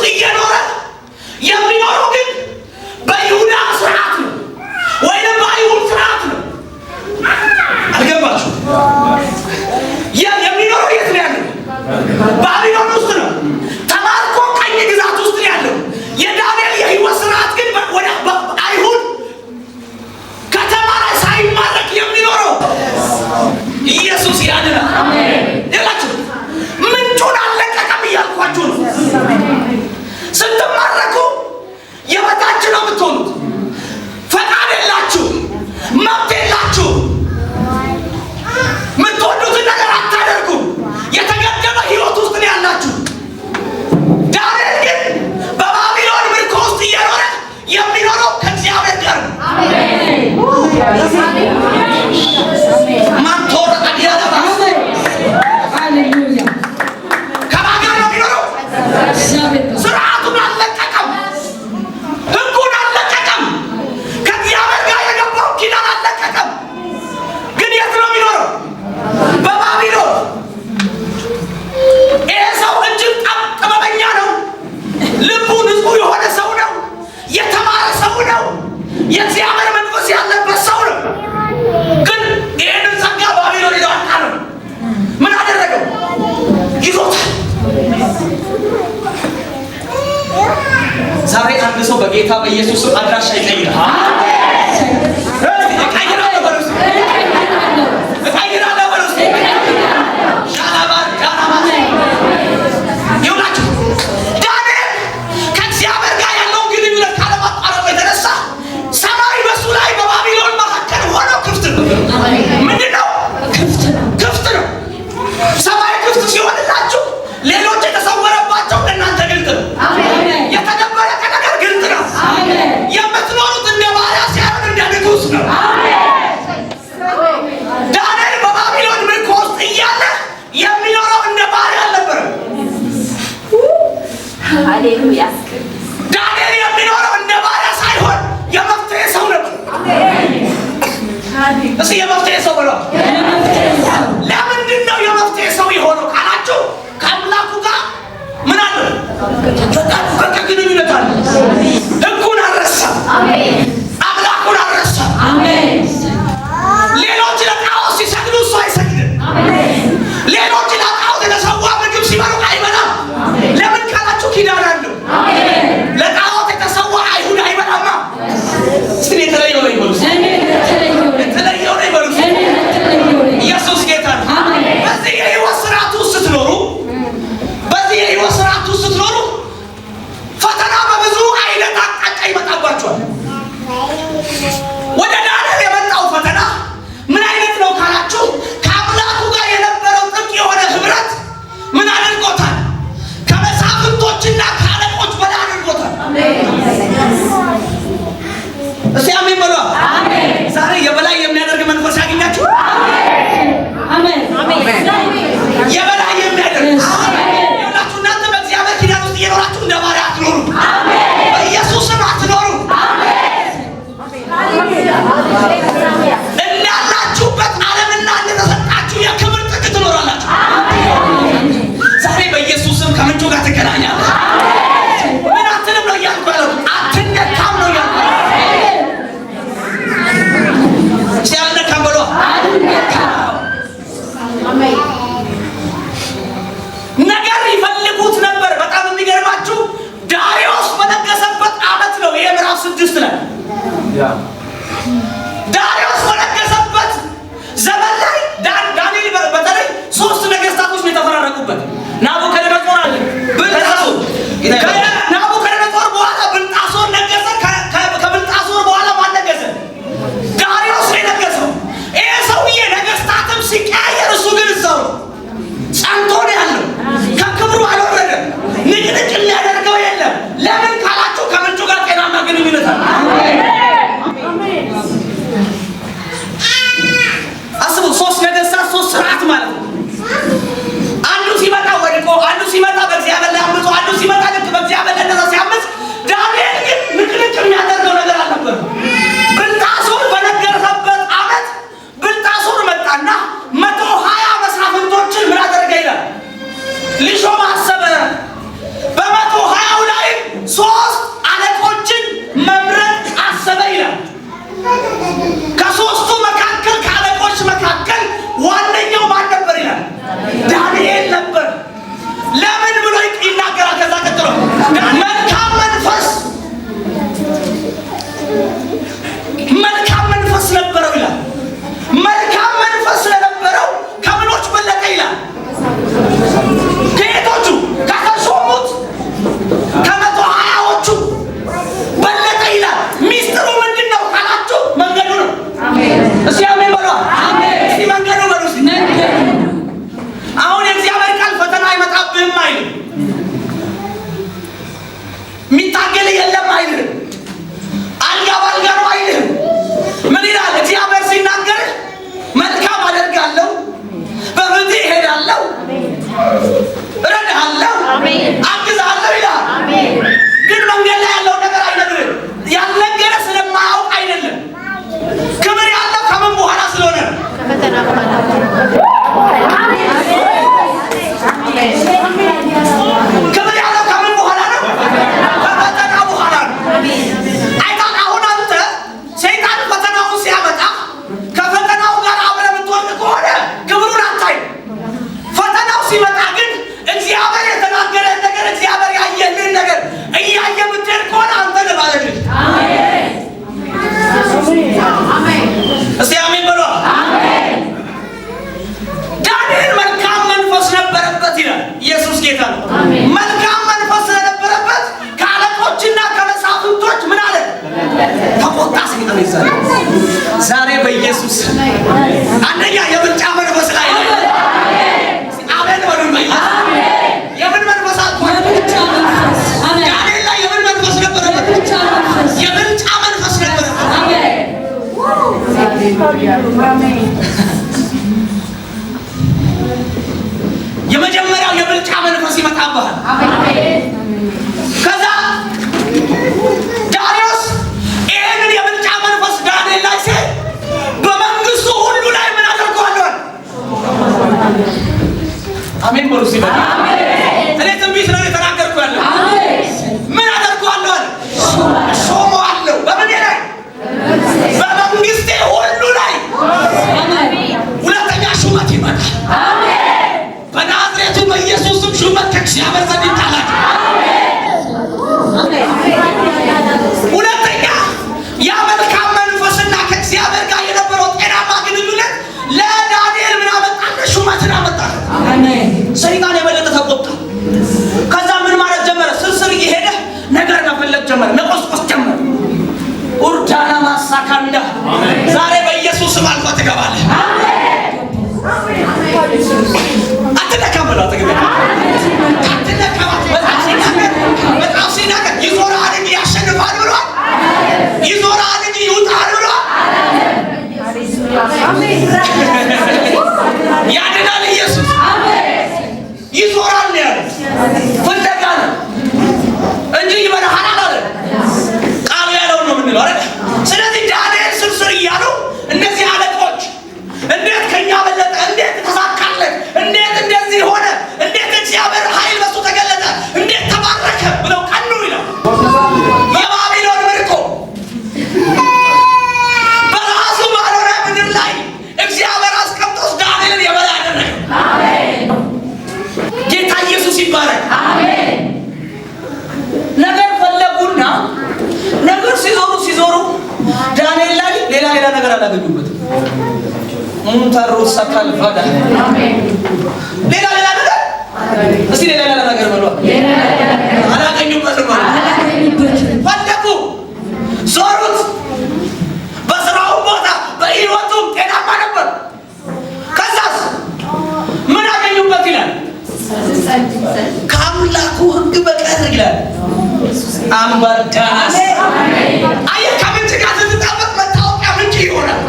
ውስጥ እየኖረ የሚኖረው ግን በይሁዳ ስርዓት ነው ወይም በአይሁድ ስርዓት ነው። አልገባችሁ? የሚኖረው የት ነው ያለው? ባቢሎን ውስጥ ነው። ተማርኮ ቀኝ ግዛት ውስጥ ነው ያለው። የዳንኤል የህይወት ስርዓት ግን ወደ አይሁድ ከተማ ላይ ሳይማረክ የሚኖረው ኢየሱስ ያድናል። ይላችሁ ምንጩን አለቀቀም እያልኳችሁ ነው። ስትማረኩ የበታች ነው የምትሆኑት። ፈቃድ የላችሁ፣ መብት የላችሁ፣ የምትወዱትን ነገር አታደርጉም። የተገደበ ህይወት ውስጥ ነው ያላችሁ። ዳንኤል ግን በባቢሎን ምርኮ ውስጥ እየኖረ የሚኖረው ከእግዚአብሔር ጋር ነው። ማንቶር አዲያለባ ከማን ጋር ነው የሚኖረው? ስርዓቱን አልለቀቀም፣ ህጉን አልለቀቀም፣ ከእግዚአብሔር ጋር የገባው ኪዳን አልለቀቀም። ግን የት ነው የሚኖረው? በባቢሎን። ይህ ሰው እጅግ ጥበበኛ ነው። ልቡ ንጹህ የሆነ ሰው ነው። የተማረ ሰው ነው። የእግዚአብሔር መንፈስ ያለበት ሰው ነው። ግን ይህንን ጸጋ ባቢሎን ሄደው አጣለው። ምን አደረገው? ይዞታል። ዛሬ አንድ ሰው በጌታ በኢየሱስ አድራሻ ይቀይራል። ምንድነው? ክፍት ነው። ሰማይ ክፍት ሲሆንላችሁ ሌሎች የተሰወረባቸው ለእናንተ ግልጥ ነው። የተደበረ ነገር ግልጥ ነው። የምትኖሩት እንደ ባሪያ ሳይሆን እንደ ንጉሥ ነው። ዳንኤል በባቢሎን ምርኮ ውስጥ እያለ የሚኖረው እንደ ባሪያ አልነበረም። ሃሌሉያ። ዳንኤል የሚኖረው እንደ ባሪያ ሳይሆን የመፍትሄ ሰው ነበር። እስኪ የመፍትሄ ሰው ብሎ ለምንድን ነው የመፍትሄ ሰው የሆነው ካላችሁ ከአምላኩ ጋር ምን አለ? በቃ ግንኙነት አለ። ህጉን አልረሳም። አምላኩን አልረሳም። ሌሎች ለጣዖት ሲሰግዱ እሱ አይሰግድም። ሌሎች ለጣዖት የተሰዋ ምግብ ሲበሉ አይበላም። ለምን ካላችሁ ኪዳን አለው። ለጣዖት የተሰዋ አይሁድ አይበላማ። ስለ የተለየ ነው ይበሉ። ኢየሱስ ጌታ ነው። በዚህ የህይወት ስርዓት ውስጥ ስትኖሩ ፈተና በብዙ አይነት አቅጣጫ ይመጣባችኋል። ወደ ዳንኤል የመጣው ፈተና ምን አይነት ነው ካላችሁ ከአምላኩ ጋር የነበረው ጥብቅ የሆነ ህብረት ምን አድርጎታል? ከመሳፍንቶችና ከአለቆች በላይ አድርጎታል። እስቲ አሜን በሉ። ዛሬ የበላይ የሚያደርግ መንፈስ ያገኛችሁ። የበላይ የሚያደርግ ይኸውላችሁ፣ እናንተ በእግዚአብሔር ኪዳን ውስጥ እየኖራችሁ እንደ ባሪያ አትኖሩ። በኢየሱስ ስም አትኖሩ። እንዳላችሁበት ዓለምና እንደተሰጣችሁ የክብር ጥግ ትኖራላችሁ። ዛሬ በኢየሱስ ስም ከምንጩ ጋር ትገናኛለህ። ምን አትልም ነው እያልኩ ያለው። አትነካም ነው እያልኩ ሲያልነካም ብሎ ነገር ይፈልጉት ነበር። በጣም የሚገርማችሁ ዳሪዮስ በነገሰበት ዓመት ነው። ይሄ ምዕራፍ 6 ላይ ዳሪዮስ በነገሰበት ዘመን ላይ ዳንኤል በተለይ 3 ነገስታቶች ነው የተፈራረቁበት። ናቡከደነጾር አለ፣ ብልጣሶር። ናቡከደነጾር በኋላ ብልጣሶር ነገሰ። ከብልጣሶር በኋላ ማን ነገሰ? ዳሪዮስ ነው የነገሰው። ይሄ ሰውዬ ነገስታትም ሲቀያየር እሱ ግን እዛው ጸንቶ ነው ያለው። ከክብሩ አልወረደም። ንቅንቅ ሊያደርገው የለም። ለምን ካላችሁ ከምንጩ ጋር ጤናማ ግንኙነት አለ። አስቡ፣ 3 ነገስታት 3 ስርዓት ማለት ነው። አንዱ ሲመጣ ወድቆ፣ አንዱ ሲመጣ በእግዚአብሔር ላይ አምጾ፣ አንዱ ሲመጣ ልክ በእግዚአብሔር ላይ እንደዛ ሲያምጽ፣ ዳንኤል ግን ንቅንቅ የሚያደርገው ነገር አልነበረም። ብልጣሶር በነገሰበት ዓመት ብልጣሶር መጣና 120 መሳፍንቶችን ምን አደረገ ይላል? ሊሾም አሰበ። አግዛለሁ ይላል። ግን መንገድ ላይ ያለው ነገር አይነግርም። ያልነገረ ስለማያውቅ አይደለም። ክብር ያለው ከምን በኋላ ስለሆነ ነው። ክብር ያለው ከምን በኋላ ነው? ከፈተና በኋላ ነው። አይታን አሁን አንተ ሰይጣን ፈተናውን ሲያመጣ ከፈተናው ጋር አብረህ የምትወርቅ ከሆነ ክብሩን አታይም። ፈተናው ሲመጣ ግን እግዚአብሔር የተናገረ ነገር እግዚአብሔር ያየልን ነገር እያየ የምትሄድ ከሆነ አንተ ለባለህ እስቲ አሜን በሉ። ዳንኤል መልካም መንፈስ ነበረበት ይላል። ኢየሱስ ጌታ ነው። መልካም መንፈስ ስለነበረበት ከአለቆችና ከመሳፍንቶች ምን አለ? ተቆጣ። ሰይጣን ይዛል። ዛሬ በኢየሱስ አንደኛ የብልጫ መንፈስ ላይ ነው። አሜን በሉ። የምን መንፈስ አጥቷል? ዳንኤል ላይ የምን መንፈስ ነበረበት? የብልጫ መንፈስ ነበረበት። የመጀመሪያው የብልጫ መንፈስ ይመጣብሃል። ከዛ ዳሪዮስ ይህንን የብልጫ መንፈስ ዳንኤል ላይ ሲል በመንግስቱ ሁሉ ላይ ምን አደርገዋለሁ? አሜን በሉ። ሲበቃ እኔ ትንቢት ነው የተናገርኩ ያለ። ምን አደርገዋለሁ? ሾመዋለሁ። በምን ላይ? በመንግስቴ ሁሉ ላይ። ሁለተኛ ሹመት ይመጣል። በናዝሬቱ በኢየሱስም ሹመት ከእግዚአብሔር ዘንድ ይጣላል። ሁለተኛ ያ መልካም መንፈስና ከእግዚአብሔር ጋር የነበረው ጤናማ ግንኙነት ለዳንኤል ምን አመጣለ? ሹመትን አመጣለ። ሰይጣን የበለጠ ተቆጣ። ከዛ ምን ማለት ጀመረ? ስርስር እየሄደ ነገር መፈለግ ጀመረ፣ መቆስቆስ ጀመረ። ኡርዳና ማሳካንዳ ዛሬ በኢየሱስ ስም አልፋ ትገባለህ። አትነካም ብለው አትነካም። በጣም ሲናገር ይዞራል እንጂ ያሸንፋል ብሏል። ይዞራል እንጂ ይውጣል ብሏል። ያድናል ኢየሱስ። ይዞራል ነው ያለው። ፍለጋ ነው እንጂ ይበላሃል አላለ። ቃሉ ያለውን ነው የምንለው አይደል? ስለዚህ ዳንኤል ስርስር እያሉ እነዚህ አለቆች እንዴት ከኛ በለጠ፣ እንዴት ተሳካለት፣ እንዴት እንደዚህ ሆነ፣ እንዴት እግዚአብሔር ኃይል በሱ ተገለጠ፣ እንዴት ተባረከ ብለው ቀኑ ይላል። የባቢሎን ምርኮ በራሱ ባልሆነ ምድር ላይ እግዚአብሔር አስቀምጦስ ዳንኤልን የበላይ አደረገ። ጌታ ኢየሱስ ይባረክ። ነገር ፈለጉና ነገር ሲዞሩ ዳንኤል ላይ ሌላ ነገር አላገኙበትም። ሙንታሩ ሰካል ፈዳ ሌላ ነገር እስቲ ሌላ ነገር በሉ። አላገኙበትም ፈለጉ፣ ዞሩት። በስራው ቦታ በህይወቱ ጤናማ ነበር። ከዛስ ምን አገኙበት ይላል? ከአምላኩ ሕግ በቀር ይላል። አምባር ዳናስ አየህ፣ ከምንጭ ጋር ስትጣበቅ መታወቂያ ምንጭ ይሆናል።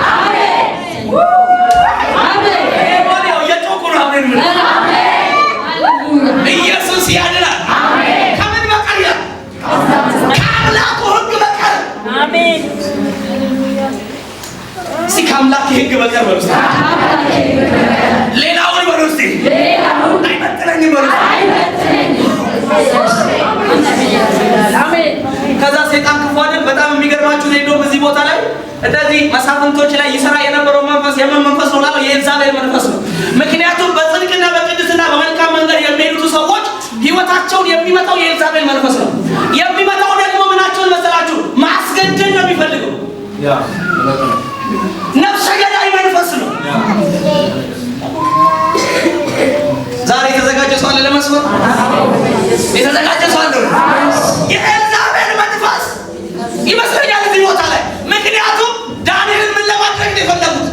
ኢየሱስ ያድናል። ከምን በቀር ይላል? ከአምላኩ ሕግ በቀር። አሜን። እስቲ ከአምላክ ሕግ በቀር በሉ። ሌላውን በሉ። እስቲ አይመጥነኝም በሉ። ከዛ ሰይጣን ክፉ አይደል? በጣም የሚገርማችሁ ነው። እንደውም እዚህ ቦታ ላይ እንደዚህ መሳፍንቶች ላይ ይሰራ የነበረው መንፈስ የምን መንፈስ ነው? የኤልዛቤል መንፈስ ነው። ምክንያቱም በጽድቅና በቅድስና በመልካም መንገድ የሚሄዱት ሰዎች ህይወታቸውን የሚመጣው የኤልዛቤል መንፈስ ነው። የሚመጣው ደግሞ ምናቸውን መሰላችሁ? ማስገደድ ነው የሚፈልገው። ነፍሰ ገዳይ መንፈስ ነው። ዛሬ የተዘጋጀ ሰው አለ ለመስፈር? የተዘጋጀ ሰው አለ? የኤልዛቤል መንፈስ ይመስለኛል እዚህ ቦታ ላይ። ምክንያቱም ዳንኤልን ምን ለማድረግ ነው የፈለጉት?